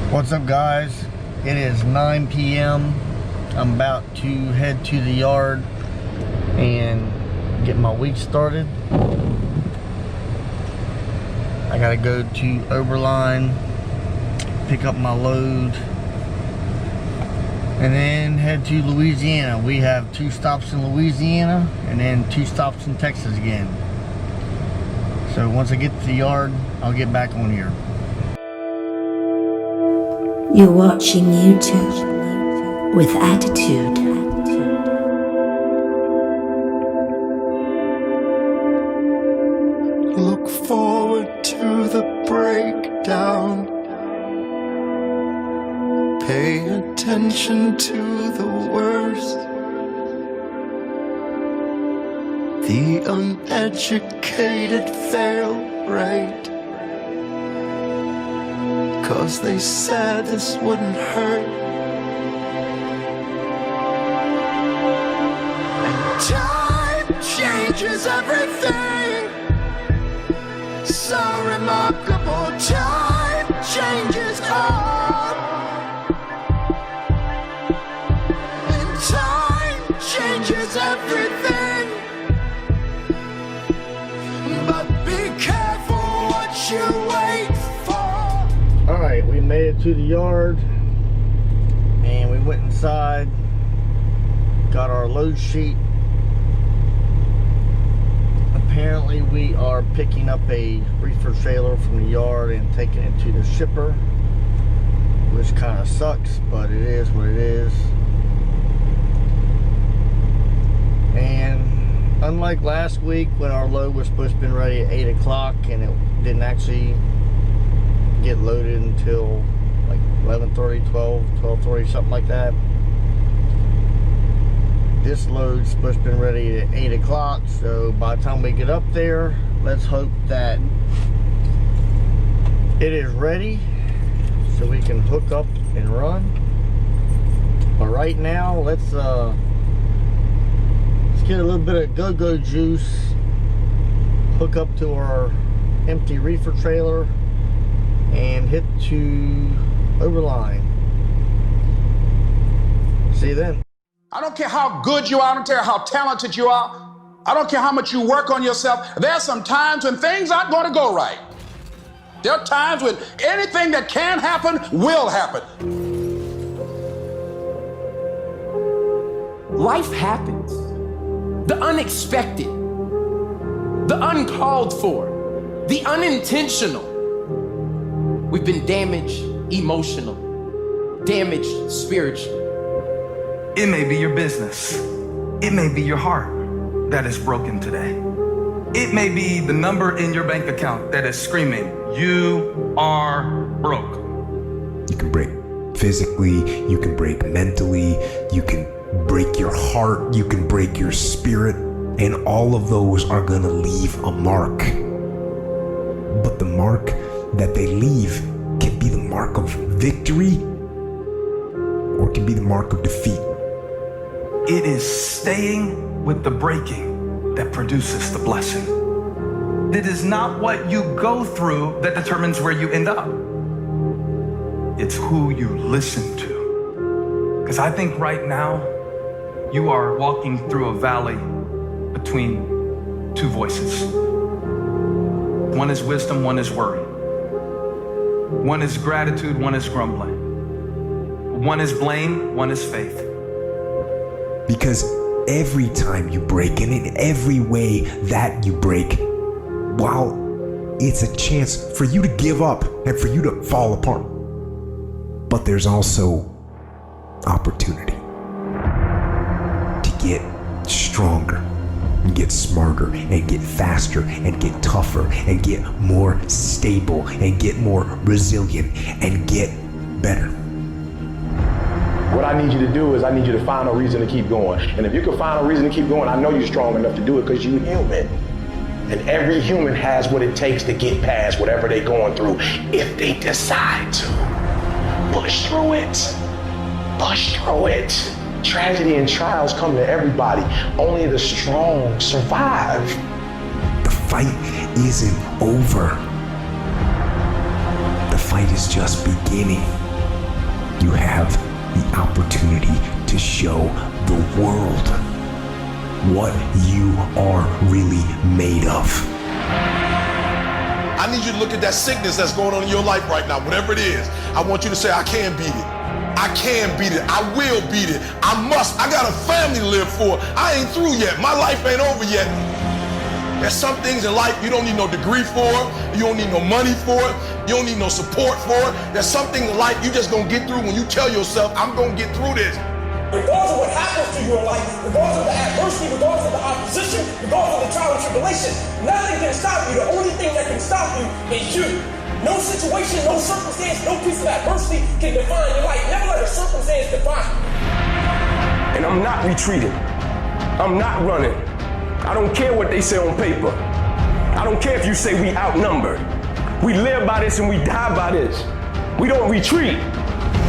What's up, guys? It is 9 p.m. I'm about to head to the yard and get my week started. I gotta go to Oberline, pick up my load, and then head to Louisiana. We have 2 stops in Louisiana and then 2 stops in Texas again. So once I get to the yard, I'll get back on here. You're watching YouTube with attitude. Look forward to the breakdown. Pay attention to the worst. The uneducated fail rate. 'Cause they said this wouldn't hurt. And time changes everything. So remarkable, time changes all. And time changes everything. But be careful what you wait for. Alright, we made it to the yard and we went inside, got our load sheet. Apparently we are picking up a reefer trailer from the yard and taking it to the shipper, which kind of sucks, but it is what it is. And unlike last week when our load was supposed to be ready at 8 o'clock and it didn't actually get loaded until like 11:30, 12:30, something like that. This load's supposed to be ready at 8 o'clock, so by the time we get up there, let's hope that it is ready so we can hook up and run. But right now, let's get a little bit of go-go juice, hook up to our empty reefer trailer, and hit to Oberline. See you then. I don't care how good you are, I don't care how talented you are, I don't care how much you work on yourself. There are some times when things aren't going to go right. There are times when anything that can happen will happen. Life happens. The unexpected, the uncalled for, the unintentional. We've been damaged emotionally, damaged spiritually. It may be your business. It may be your heart that is broken today. It may be the number in your bank account that is screaming, you are broke. You can break physically, you can break mentally, you can break your heart, you can break your spirit, and all of those are gonna leave a mark. But the mark that they leave can be the mark of victory or it can be the mark of defeat. It is staying with the breaking that produces the blessing. It is not what you go through that determines where you end up. It's who you listen to. Because I think right now, you are walking through a valley between 2 voices. One is wisdom, one is worry. One is gratitude, one is grumbling. One is blame, one is faith. Because every time you break, and in every way that you break, while it's a chance for you to give up and for you to fall apart, but there's also opportunity to get stronger and get smarter and get faster and get tougher and get more stable and get more resilient and get better. What I need you to do is I need you to find a reason to keep going. And if you can find a reason to keep going, I know you're strong enough to do it because you're human. And every human has what it takes to get past whatever they're going through if they decide to. Push through it. Push through it. Tragedy and trials come to everybody. Only the strong survive. The fight isn't over. The fight is just beginning. you have the opportunity to show the world what you are really made of. I need you to look at that sickness that's going on in your life right now, whatever it is. I want you to say, I can beat it. I can beat it. I will beat it. I must. I got a family to live for. I ain't through yet. My life ain't over yet. There's some things in life you don't need no degree for. You don't need no money for it. You don't need no support for it. There's some things in life you just gonna get through when you tell yourself, I'm gonna get through this. Regardless of what happens to you in life, regardless of the adversity, regardless of the opposition, regardless of the trial and tribulation, nothing can stop you. The only thing that can stop you is you. No situation, no circumstance, no piece of adversity can define your life. Never let a circumstance define you. And I'm not retreating. I'm not running. I don't care what they say on paper. I don't care if you say we outnumbered. We live by this and we die by this. We don't retreat.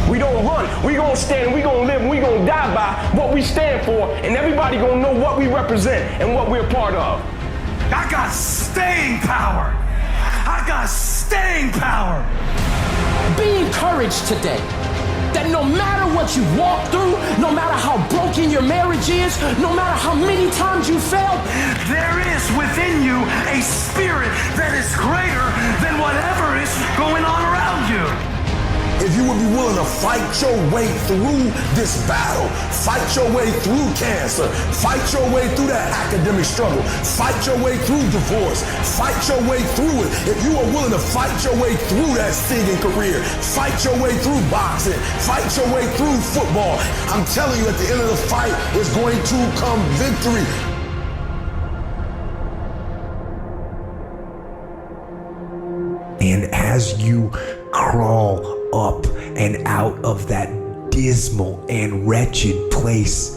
We don't run. We gonna stand, we gonna live, we gonna die by what we stand for, and everybody gonna know what we represent and what we're part of. I got staying power. I got staying power. Be encouraged today that no matter what you walk through, no matter how broken your marriage is, no matter how many times you failed, there is within you a spirit that is greater than whatever is going on around you. If you would be willing to fight your way through this battle, fight your way through cancer, fight your way through that academic struggle, fight your way through divorce, fight your way through it. If you are willing to fight your way through that singing career, fight your way through boxing, fight your way through football, I'm telling you, at the end of the fight is going to come victory. And as you crawl up and out of that dismal and wretched place,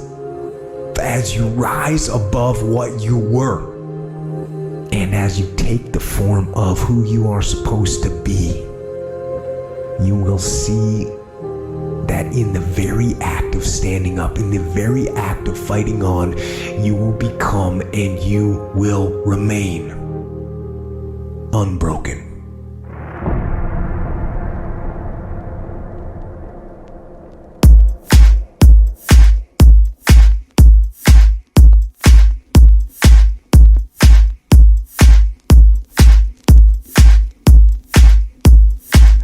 as you rise above what you were, and as you take the form of who you are supposed to be, you will see that in the very act of standing up, in the very act of fighting on, you will become and you will remain unbroken.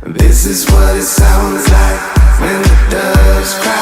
This is what it sounds like when the doves cry.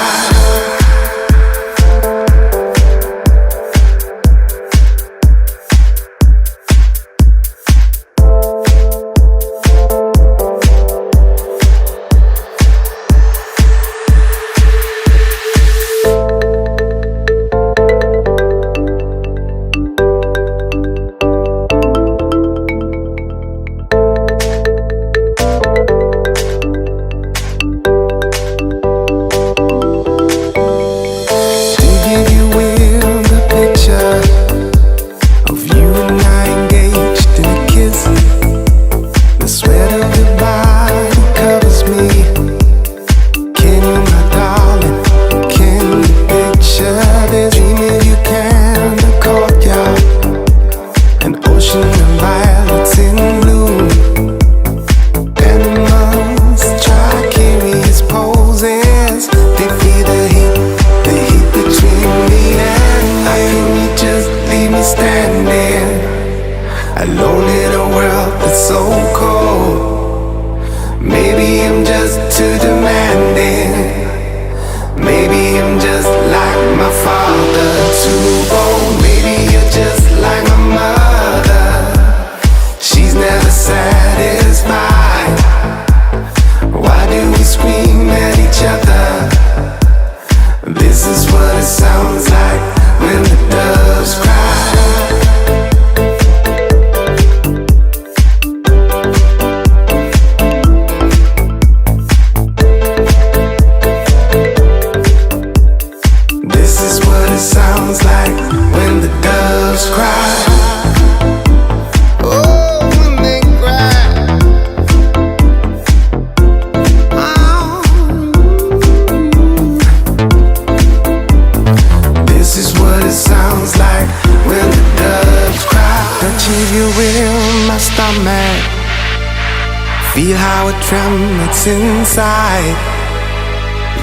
Feel how it trembles inside.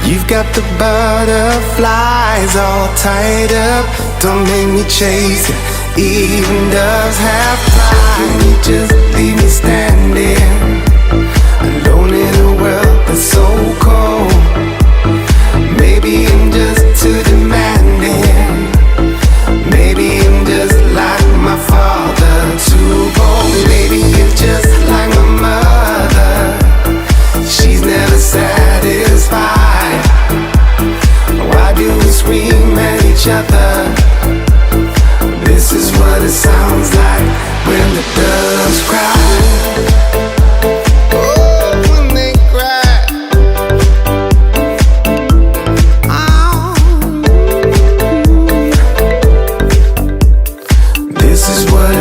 You've got the butterflies all tied up. Don't make me chase it, even doves have pride. You just leave me standing alone in a world that's so cold. Maybe I'm just too demanding. Maybe I'm just like my father, too bold. Maybe you're just like my mother. She's never satisfied. Why do we scream at each other? This is what it sounds like when the doves cry.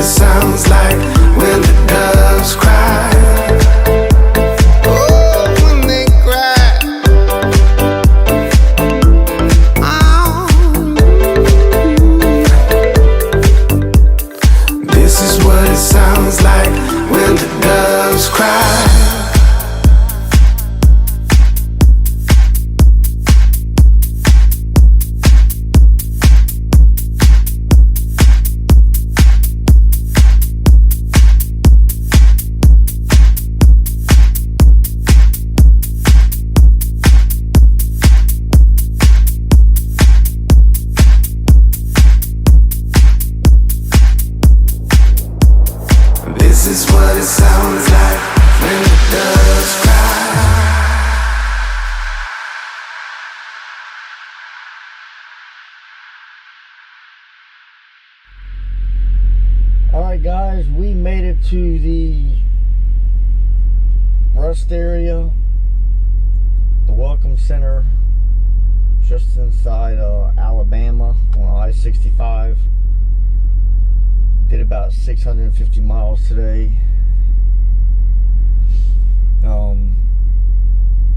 Sounds like when the doves cry. Oh, when they cry. Oh. This is what it sounds like when the doves cry. This is what it sounds like when the doves cry. Alright guys, we made it to the rest area, the Welcome Center, just inside Alabama on I-65. Did about 650 miles today.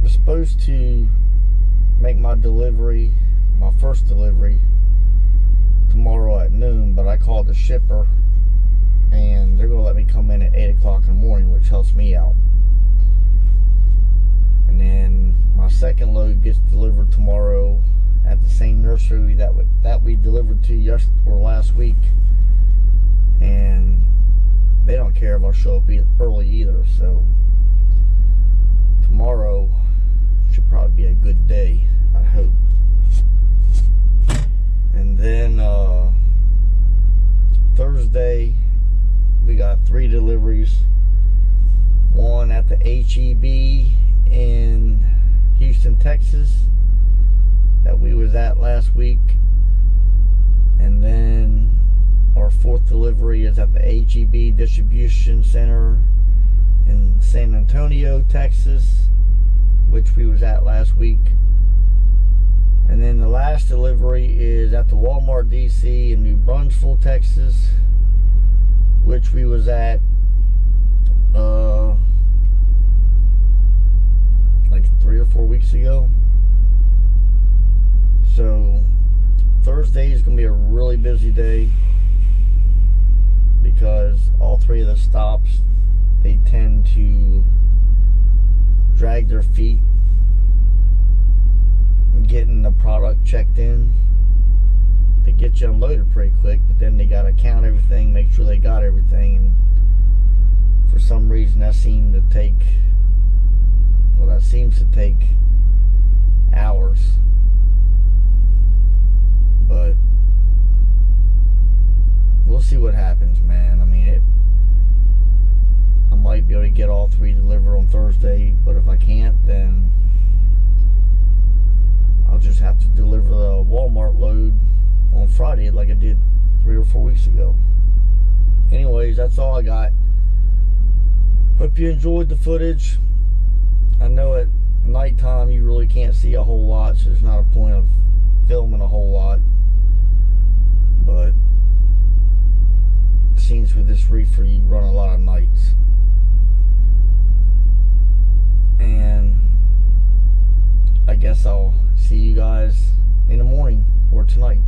Was supposed to make my delivery, my first delivery, tomorrow at noon, but I called the shipper and they're going to let me come in at 8 o'clock in the morning, which helps me out. And then my second load gets delivered tomorrow at the same nursery that we delivered to last week. And they don't care if I'll show up early either, so tomorrow should probably be a good day, I hope. And then Thursday we got 3 deliveries, one at the HEB in Houston, Texas that we was at last week, and then our 4th delivery is at the HEB Distribution Center in San Antonio, Texas, which we was at last week. And then the last delivery is at the Walmart DC in New Brunswick, Texas, which we was at like 3 or 4 weeks ago. So Thursday is going to be a really busy day, because all 3 of the stops, they tend to drag their feet getting the product checked in. They get you unloaded pretty quick, but then they got to count everything, make sure they got everything, and for some reason that seems to take hours. But we'll see what happens, man. I mean, I might be able to get all 3 delivered on Thursday, but if I can't, then I'll just have to deliver the Walmart load on Friday like I did 3 or 4 weeks ago. Anyways, that's all I got. Hope you enjoyed the footage. I know at nighttime you really can't see a whole lot, so there's not a point of filming a whole lot. But it seems with this reefer you run a lot of nights. And I guess I'll see you guys in the morning or tonight.